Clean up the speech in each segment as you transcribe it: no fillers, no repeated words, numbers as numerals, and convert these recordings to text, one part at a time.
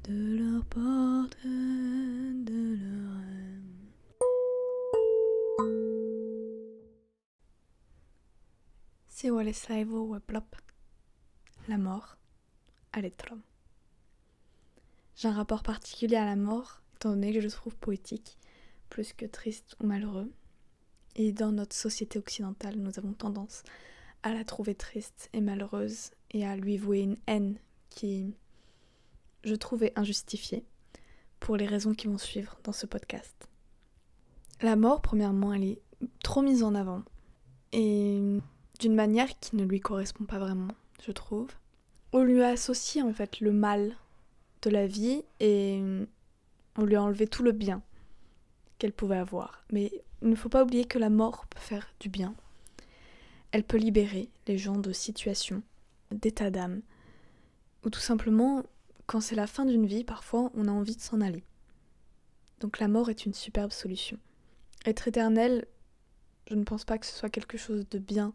de leur porte de leur âme. Si Waleslaivo Weplop, la mort, à l'être. J'ai un rapport particulier à la mort, étant donné que je le trouve poétique, plus que triste ou malheureux. Et dans notre société occidentale, nous avons tendance à la trouver triste et malheureuse et à lui vouer une haine qui, je trouve, est injustifiée pour les raisons qui vont suivre dans ce podcast. La mort, premièrement, elle est trop mise en avant et d'une manière qui ne lui correspond pas vraiment, je trouve. On lui a associé en fait le mal de la vie et on lui a enlevé tout le bien qu'elle pouvait avoir. Mais il ne faut pas oublier que la mort peut faire du bien. Elle peut libérer les gens de situations, d'états d'âme, ou tout simplement, quand c'est la fin d'une vie, parfois on a envie de s'en aller. Donc la mort est une superbe solution. Être éternel, je ne pense pas que ce soit quelque chose de bien,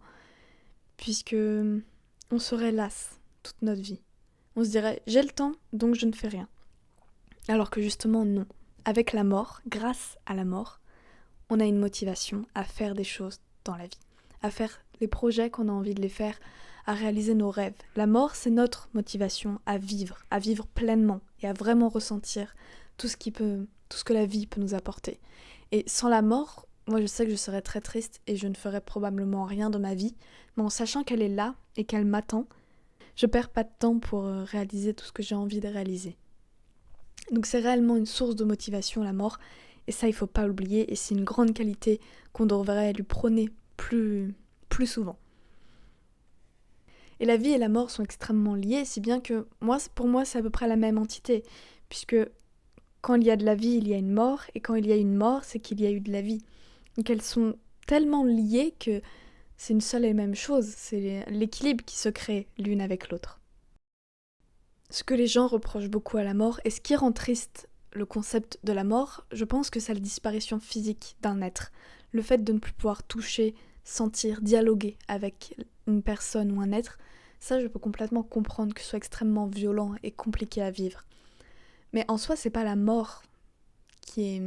puisque on serait las toute notre vie. On se dirait, j'ai le temps, donc je ne fais rien. Alors que justement, non. Avec la mort, grâce à la mort, on a une motivation à faire des choses dans la vie, à faire les projets qu'on a envie de les faire, à réaliser nos rêves. La mort, c'est notre motivation à vivre pleinement et à vraiment ressentir tout ce que la vie peut nous apporter. Et sans la mort, moi je sais que je serais très triste et je ne ferais probablement rien de ma vie, mais en sachant qu'elle est là et qu'elle m'attend, je perds pas de temps pour réaliser tout ce que j'ai envie de réaliser. Donc c'est réellement une source de motivation, la mort, et ça il faut pas l'oublier, et c'est une grande qualité qu'on devrait lui prôner plus souvent. Et la vie et la mort sont extrêmement liées, si bien que pour moi c'est à peu près la même entité, puisque quand il y a de la vie, il y a une mort, et quand il y a une mort, c'est qu'il y a eu de la vie. Donc elles sont tellement liées que c'est une seule et même chose, c'est l'équilibre qui se crée l'une avec l'autre. Ce que les gens reprochent beaucoup à la mort, et ce qui rend triste le concept de la mort, je pense que c'est la disparition physique d'un être. Le fait de ne plus pouvoir toucher, sentir, dialoguer avec une personne ou un être, ça je peux complètement comprendre que ce soit extrêmement violent et compliqué à vivre. Mais en soi, c'est pas la mort qui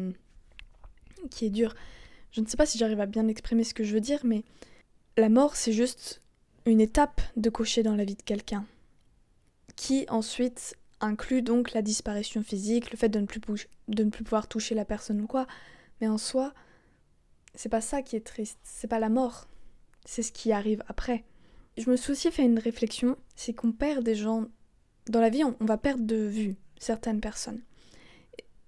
est dure. Je ne sais pas si j'arrive à bien exprimer ce que je veux dire, mais la mort, c'est juste une étape de cocher dans la vie de quelqu'un, qui ensuite inclut donc la disparition physique, le fait de ne plus pouvoir toucher la personne ou quoi. Mais en soi, c'est pas ça qui est triste, c'est pas la mort, c'est ce qui arrive après. Je me suis aussi fait une réflexion, c'est qu'on perd des gens. Dans la vie, on va perdre de vue certaines personnes.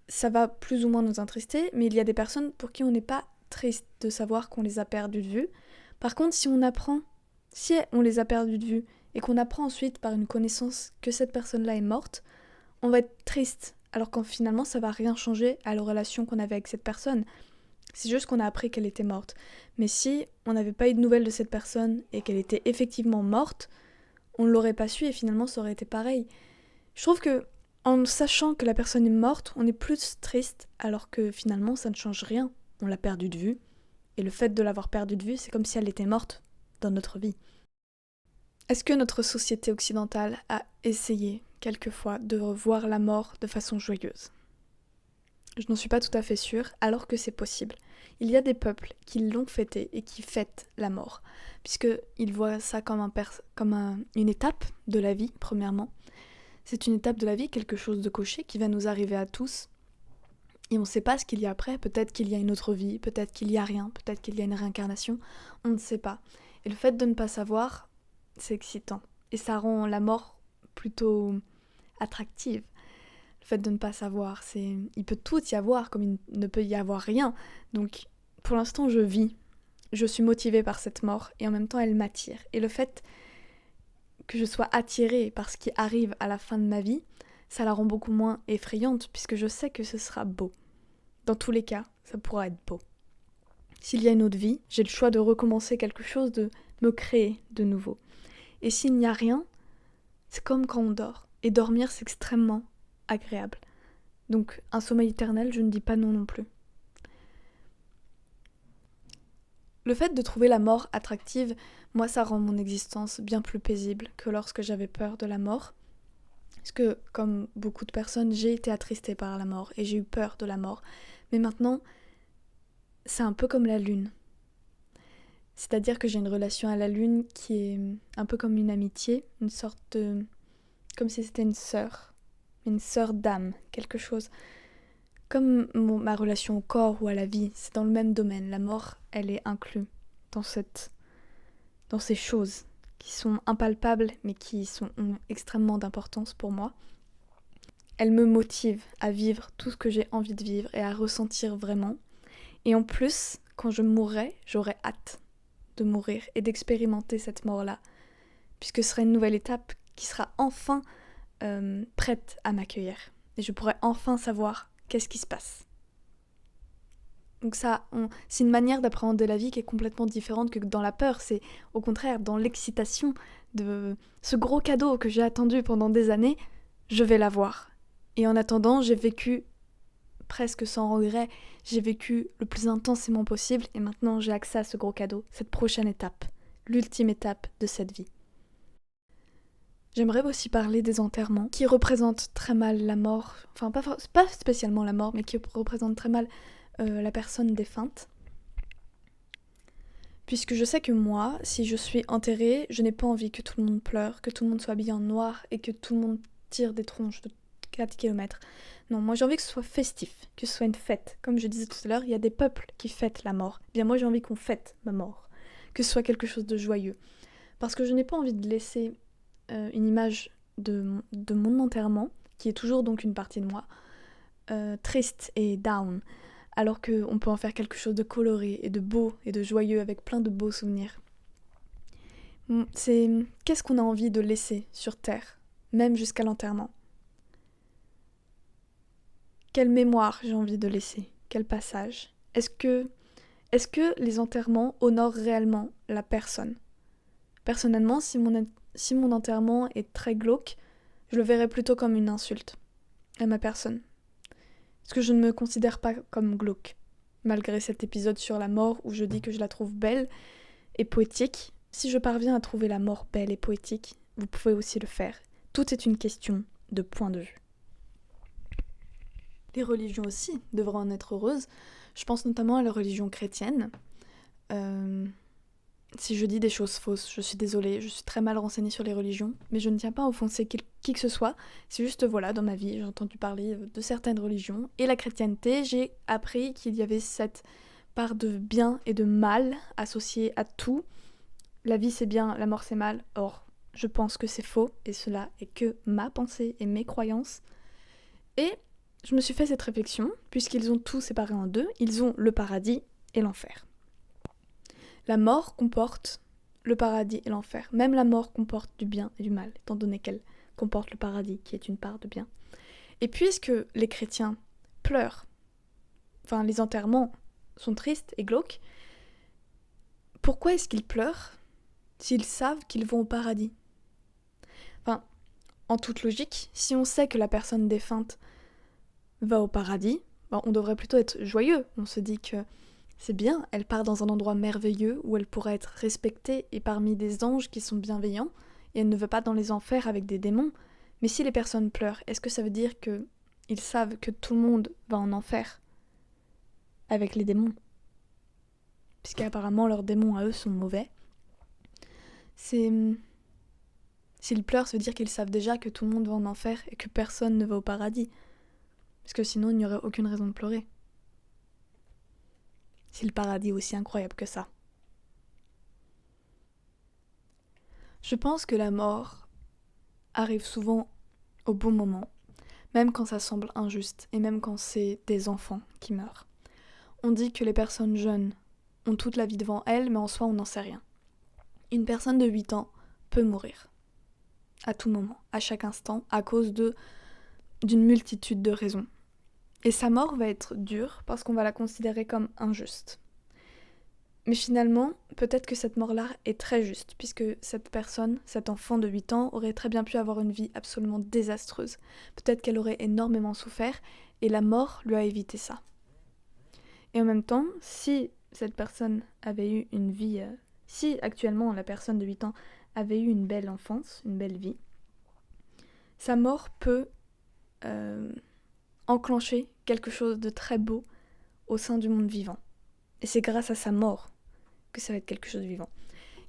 Ça va plus ou moins nous entrister, mais il y a des personnes pour qui on n'est pas triste de savoir qu'on les a perdues de vue. Par contre, si on les a perdues de vue, et qu'on apprend ensuite par une connaissance que cette personne-là est morte, on va être triste, alors qu'en finalement ça va rien changer à la relation qu'on avait avec cette personne. C'est juste qu'on a appris qu'elle était morte. Mais si on n'avait pas eu de nouvelles de cette personne et qu'elle était effectivement morte, on ne l'aurait pas su et finalement ça aurait été pareil. Je trouve que en sachant que la personne est morte, on est plus triste alors que finalement ça ne change rien. On l'a perdue de vue et le fait de l'avoir perdue de vue, c'est comme si elle était morte dans notre vie. Est-ce que notre société occidentale a essayé, quelquefois, de revoir la mort de façon joyeuse ? Je n'en suis pas tout à fait sûre, alors que c'est possible. Il y a des peuples qui l'ont fêté et qui fêtent la mort, puisqu'ils voient ça comme une étape de la vie, premièrement. C'est une étape de la vie, quelque chose de coché qui va nous arriver à tous. Et on ne sait pas ce qu'il y a après, peut-être qu'il y a une autre vie, peut-être qu'il n'y a rien, peut-être qu'il y a une réincarnation, on ne sait pas. Et le fait de ne pas savoir, c'est excitant. Et ça rend la mort plutôt attractive. Le fait de ne pas savoir, il peut tout y avoir comme il ne peut y avoir rien. Donc pour l'instant je vis, je suis motivée par cette mort et en même temps elle m'attire. Et le fait que je sois attirée par ce qui arrive à la fin de ma vie, ça la rend beaucoup moins effrayante puisque je sais que ce sera beau. Dans tous les cas, ça pourra être beau. S'il y a une autre vie, j'ai le choix de recommencer quelque chose, de me créer de nouveau. Et s'il n'y a rien, c'est comme quand on dort. Et dormir, c'est extrêmement agréable. Donc un sommeil éternel, je ne dis pas non non plus. Le fait de trouver la mort attractive, moi ça rend mon existence bien plus paisible que lorsque j'avais peur de la mort. Parce que, comme beaucoup de personnes, j'ai été attristée par la mort et j'ai eu peur de la mort. Mais maintenant, c'est un peu comme la lune. C'est-à-dire que j'ai une relation à la lune qui est un peu comme une amitié, une sorte de... comme si c'était une sœur d'âme, quelque chose. Comme ma relation au corps ou à la vie, c'est dans le même domaine. La mort, elle est inclue dans ces choses qui sont impalpables mais qui ont extrêmement d'importance pour moi. Elle me motive à vivre tout ce que j'ai envie de vivre et à ressentir vraiment. Et en plus, quand je mourrai, j'aurai hâte de mourir et d'expérimenter cette mort-là, puisque ce sera une nouvelle étape qui sera enfin prête à m'accueillir. Et je pourrai enfin savoir qu'est-ce qui se passe. Donc c'est une manière d'appréhender la vie qui est complètement différente que dans la peur. C'est au contraire dans l'excitation de ce gros cadeau que j'ai attendu pendant des années, je vais l'avoir. Et en attendant, j'ai vécu presque sans regret, j'ai vécu le plus intensément possible et maintenant j'ai accès à ce gros cadeau, cette prochaine étape, l'ultime étape de cette vie. J'aimerais aussi parler des enterrements qui représentent très mal la mort, enfin pas spécialement la mort, mais qui représentent très mal la personne défunte. Puisque je sais que moi, si je suis enterrée, je n'ai pas envie que tout le monde pleure, que tout le monde soit habillé en noir et que tout le monde tire des tronches de 4 km. Non, moi j'ai envie que ce soit festif, que ce soit une fête. Comme je disais tout à l'heure, il y a des peuples qui fêtent la mort. Eh bien moi j'ai envie qu'on fête ma mort, que ce soit quelque chose de joyeux. Parce que je n'ai pas envie de laisser une image de mon enterrement, qui est toujours donc une partie de moi, triste et down, alors qu'on peut en faire quelque chose de coloré et de beau et de joyeux avec plein de beaux souvenirs. C'est qu'est-ce qu'on a envie de laisser sur Terre, même jusqu'à l'enterrement. Quelle mémoire j'ai envie de laisser, quel passage. Est-ce que les enterrements honorent réellement la personne ? Personnellement, si mon enterrement est très glauque, je le verrais plutôt comme une insulte à ma personne. Parce que je ne me considère pas comme glauque. Malgré cet épisode sur la mort où je dis que je la trouve belle et poétique, si je parviens à trouver la mort belle et poétique, vous pouvez aussi le faire. Tout est une question de point de vue. Les religions aussi devraient en être heureuses. Je pense notamment à la religion chrétienne. Si je dis des choses fausses, je suis désolée, je suis très mal renseignée sur les religions, mais je ne tiens pas à offenser qui que ce soit. C'est juste, voilà, dans ma vie, j'ai entendu parler de certaines religions. Et la chrétienté, j'ai appris qu'il y avait cette part de bien et de mal associée à tout. La vie c'est bien, la mort c'est mal. Or, je pense que c'est faux, et cela est que ma pensée et mes croyances. Et je me suis fait cette réflexion, puisqu'ils ont tout séparé en deux, ils ont le paradis et l'enfer. La mort comporte le paradis et l'enfer. Même la mort comporte du bien et du mal, étant donné qu'elle comporte le paradis, qui est une part de bien. Et puisque les chrétiens pleurent, enfin les enterrements sont tristes et glauques, pourquoi est-ce qu'ils pleurent s'ils savent qu'ils vont au paradis ? Enfin, en toute logique, si on sait que la personne défunte va au paradis, on devrait plutôt être joyeux. On se dit que c'est bien, elle part dans un endroit merveilleux où elle pourra être respectée et parmi des anges qui sont bienveillants, et elle ne va pas dans les enfers avec des démons. Mais si les personnes pleurent, est-ce que ça veut dire qu'ils savent que tout le monde va en enfer avec les démons ? Puisqu'apparemment leurs démons à eux sont mauvais. S'ils pleurent, ça veut dire qu'ils savent déjà que tout le monde va en enfer et que personne ne va au paradis. Parce que sinon, il n'y aurait aucune raison de pleurer. Si le paradis est aussi incroyable que ça. Je pense que la mort arrive souvent au bon moment, même quand ça semble injuste et même quand c'est des enfants qui meurent. On dit que les personnes jeunes ont toute la vie devant elles, mais en soi, on n'en sait rien. Une personne de 8 ans peut mourir. À tout moment, à chaque instant, à cause d'une multitude de raisons. Et sa mort va être dure parce qu'on va la considérer comme injuste. Mais finalement, peut-être que cette mort-là est très juste, puisque cette personne, cet enfant de 8 ans, aurait très bien pu avoir une vie absolument désastreuse. Peut-être qu'elle aurait énormément souffert, et la mort lui a évité ça. Et en même temps, si cette personne avait eu une vie... si actuellement la personne de 8 ans avait eu une belle enfance, une belle vie, sa mort peut enclencher quelque chose de très beau au sein du monde vivant. Et c'est grâce à sa mort que ça va être quelque chose de vivant.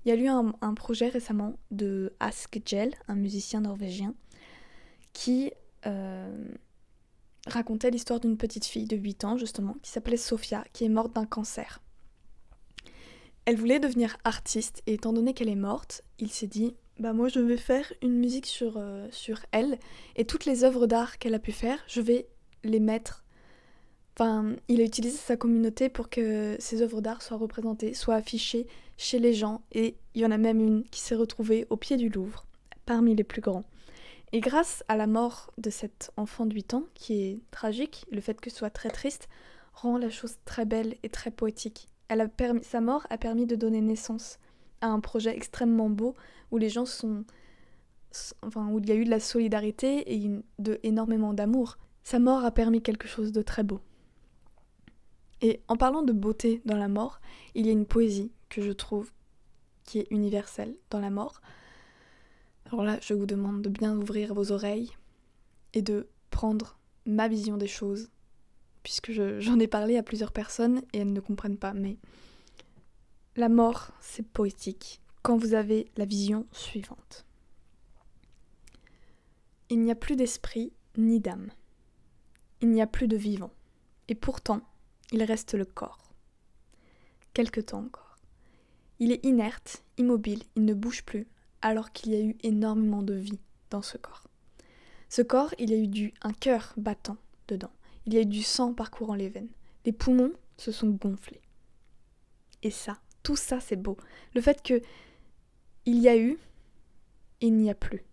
Il y a eu un projet récemment de Ask Jell, un musicien norvégien, qui racontait l'histoire d'une petite fille de 8 ans, justement, qui s'appelait Sophia, qui est morte d'un cancer. Elle voulait devenir artiste, et étant donné qu'elle est morte, il s'est dit moi je vais faire une musique sur elle, et toutes les œuvres d'art qu'elle a pu faire, je vais les mettre. Il a utilisé sa communauté pour que ses œuvres d'art soient représentées, soient affichées chez les gens, et il y en a même une qui s'est retrouvée au pied du Louvre, parmi les plus grands. Et grâce à la mort de cet enfant de 8 ans, qui est tragique, le fait que ce soit très triste, rend la chose très belle et très poétique. Sa mort a permis de donner naissance à un projet extrêmement beau où les gens où il y a eu de la solidarité et énormément d'amour. Sa mort a permis quelque chose de très beau. Et en parlant de beauté dans la mort, il y a une poésie que je trouve qui est universelle dans la mort. Alors là, je vous demande de bien ouvrir vos oreilles et de prendre ma vision des choses, puisque j'en ai parlé à plusieurs personnes et elles ne comprennent pas, mais la mort, c'est poétique quand vous avez la vision suivante. Il n'y a plus d'esprit ni d'âme. Il n'y a plus de vivant. Et pourtant, il reste le corps. Quelque temps encore. Il est inerte, immobile, il ne bouge plus, alors qu'il y a eu énormément de vie dans ce corps. Ce corps, il y a eu un cœur battant dedans. Il y a eu du sang parcourant les veines. Les poumons se sont gonflés. Et ça, tout ça, c'est beau. Le fait que il y a eu et il n'y a plus.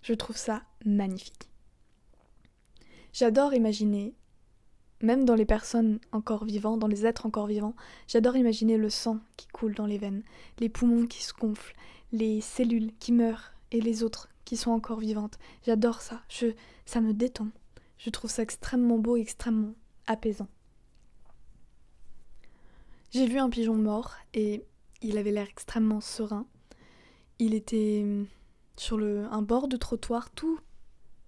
Je trouve ça magnifique. J'adore imaginer, même dans les personnes encore vivantes, dans les êtres encore vivants, j'adore imaginer le sang qui coule dans les veines, les poumons qui se gonflent, les cellules qui meurent et les autres qui sont encore vivantes. J'adore ça, ça me détend. Je trouve ça extrêmement beau et extrêmement apaisant. J'ai vu un pigeon mort et il avait l'air extrêmement serein. Il était sur un bord de trottoir,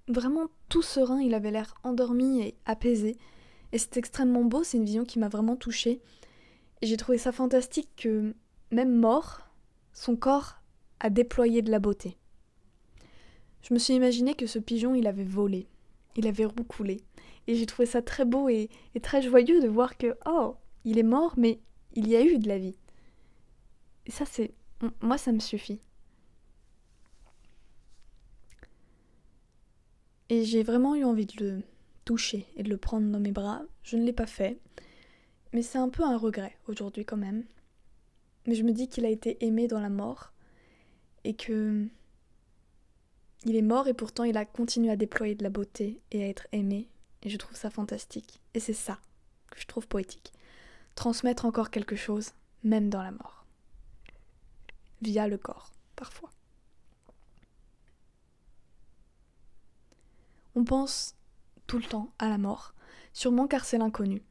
vraiment tout serein, il avait l'air endormi et apaisé. Et c'est extrêmement beau, c'est une vision qui m'a vraiment touchée. Et j'ai trouvé ça fantastique que, même mort, son corps a déployé de la beauté. Je me suis imaginé que ce pigeon, il avait volé, il avait roucoulé. Et j'ai trouvé ça très beau et très joyeux de voir que, il est mort, mais il y a eu de la vie. Et ça, moi, ça me suffit. Et j'ai vraiment eu envie de le toucher et de le prendre dans mes bras. Je ne l'ai pas fait, mais c'est un peu un regret aujourd'hui quand même. Mais je me dis qu'il a été aimé dans la mort et que il est mort et pourtant il a continué à déployer de la beauté et à être aimé. Et je trouve ça fantastique. Et c'est ça que je trouve poétique. Transmettre encore quelque chose, même dans la mort. Via le corps, parfois. On pense tout le temps à la mort, sûrement car c'est l'inconnu.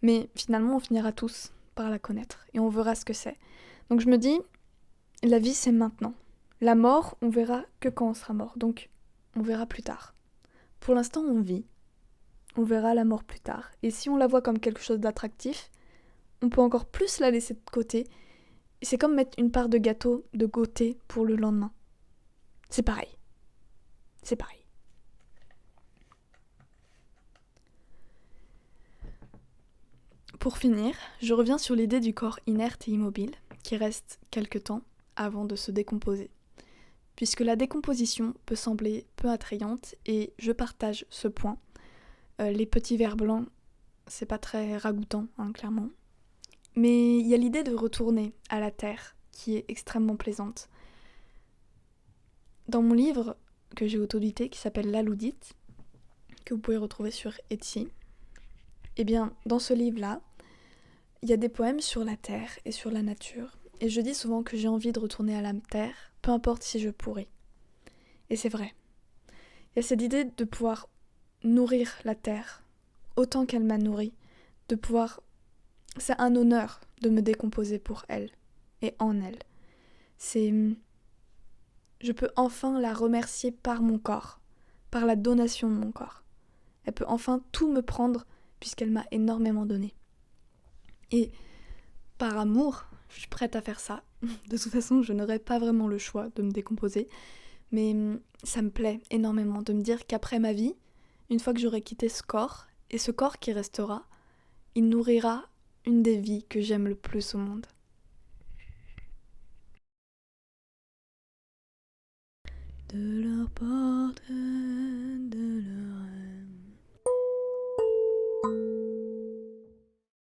Mais finalement, on finira tous par la connaître et on verra ce que c'est. Donc je me dis, la vie c'est maintenant. La mort, on verra que quand on sera mort, donc on verra plus tard. Pour l'instant, on vit. On verra la mort plus tard. Et si on la voit comme quelque chose d'attractif, on peut encore plus la laisser de côté. Et c'est comme mettre une part de gâteau de côté pour le lendemain. C'est pareil. C'est pareil. Pour finir, je reviens sur l'idée du corps inerte et immobile, qui reste quelque temps avant de se décomposer. Puisque la décomposition peut sembler peu attrayante, et je partage ce point. Les petits vers blancs, c'est pas très ragoûtant, clairement. Mais il y a l'idée de retourner à la terre, qui est extrêmement plaisante. Dans mon livre que j'ai autodité, qui s'appelle La Loudite, que vous pouvez retrouver sur Etsy, eh bien, dans ce livre-là, il y a des poèmes sur la terre et sur la nature. Et je dis souvent que j'ai envie de retourner à la terre, peu importe si je pourrais. Et c'est vrai. Il y a cette idée de pouvoir nourrir la terre autant qu'elle m'a nourri, de pouvoir... C'est un honneur de me décomposer pour elle et en elle. je peux enfin la remercier par mon corps, par la donation de mon corps. Elle peut enfin tout me prendre puisqu'elle m'a énormément donné. Et par amour, je suis prête à faire ça. De toute façon, je n'aurai pas vraiment le choix de me décomposer. Mais ça me plaît énormément de me dire qu'après ma vie, une fois que j'aurai quitté ce corps, et ce corps qui restera, il nourrira une des vies que j'aime le plus au monde. De leur porte